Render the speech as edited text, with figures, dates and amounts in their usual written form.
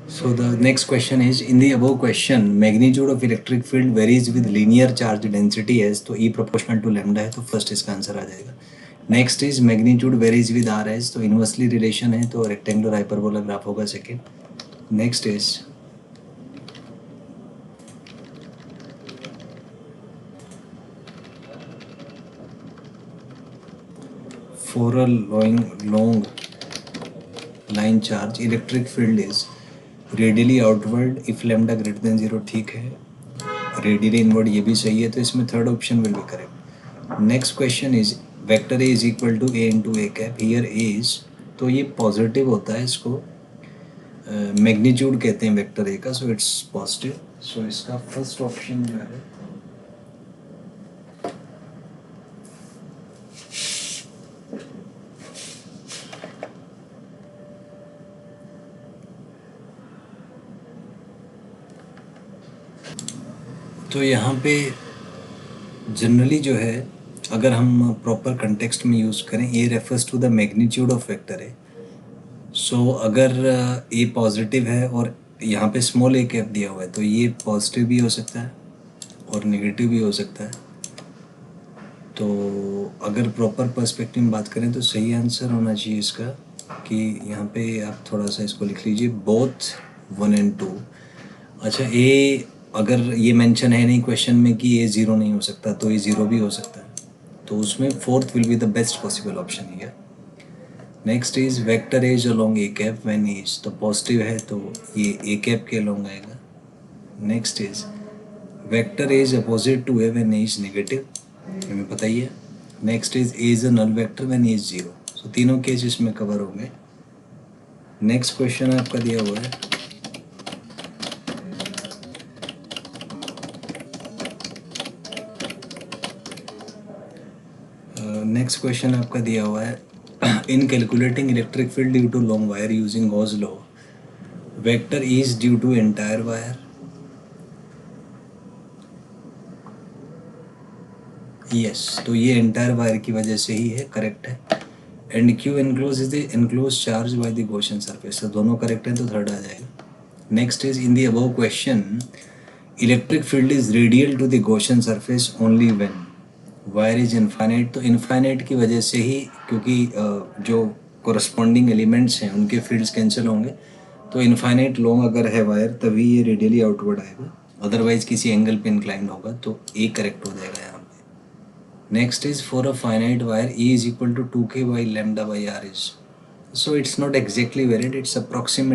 So the next question is, in the above question, magnitude of electric field varies with linear charge density as, तो E proportional to lambda है, तो first इसका answer आ जाएगा. Next is magnitude varies with R S, तो inversely relation है, तो rectangular hyperbola graph होगा second. Next is for a long line charge electric field is radially outward if lambda greater than 0. ठीक है, radially inward ये भी सही है, तो इसमें third option will be correct. Next question is vector A is equal to A into A cap. Here A is, तो ये पॉजिटिव होता है, इसको मैग्नीट्यूड कहते हैं वेक्टर ए का, सो इट्स पॉजिटिव. सो इसका फर्स्ट ऑप्शन जो है तो यहाँ पे जनरली जो है, अगर हम प्रॉपर कंटेक्स्ट में यूज़ करें, A refers to the magnitude of vector A. So अगर ए पॉजिटिव है और यहाँ पे स्मॉल ए कैप दिया हुआ है, तो ये पॉजिटिव भी हो सकता है और नेगेटिव भी हो सकता है. तो अगर प्रॉपर पर्सपेक्टिव में बात करें तो सही आंसर होना चाहिए इसका कि यहाँ पे आप थोड़ा सा इसको लिख लीजिए, बोथ 1 and 2. अच्छा, ए अगर ये मेंशन है नहीं क्वेश्चन में कि ये 0 नहीं हो सकता, तो ये 0 भी हो सकता है, तो उसमें fourth will be the best possible option here. Next is vector A's along A cap when A's, तो पॉजिटिव है तो ये ए कैप के अलोंग आएगा. Next is vector A's opposite to A when A's negative, हमें पता ही है. Next is A is a null vector when A's 0. सो तीनों केस इसमें कवर होंगे. नेक्स्ट क्वेश्चन आपका दिया हुआ है, नेक्स्ट क्वेश्चन आपका दिया हुआ है, in calculating electric field due to long wire using Gauss law, vector is due to entire wire. Yes, तो ये एंटायर वायर की वजह से ही है, करेक्ट है. And Q enclose is the enclose charge by the Gaussian surface, तो दोनों correct हैं, तो थर्ड आ जाएगा. Next is in the above question electric field is radial to the Gaussian surface only when wire is infinite, तो infinite की वजह से ही, क्योंकि जो कोरस्पॉन्डिंग एलिमेंट्स हैं उनके फील्ड्स कैंसिल होंगे, तो इनफाइनाइट लॉन्ग अगर है वायर तभी ये रेडियली आउटवर्ड आएगा, अदरवाइज किसी एंगल पे इंक्लाइंड होगा, तो ए करेक्ट हो जाएगा यहाँ पे. Next is for a finite wire E is equal to 2k by lambda by r is, so it's not exactly varied, it's approximate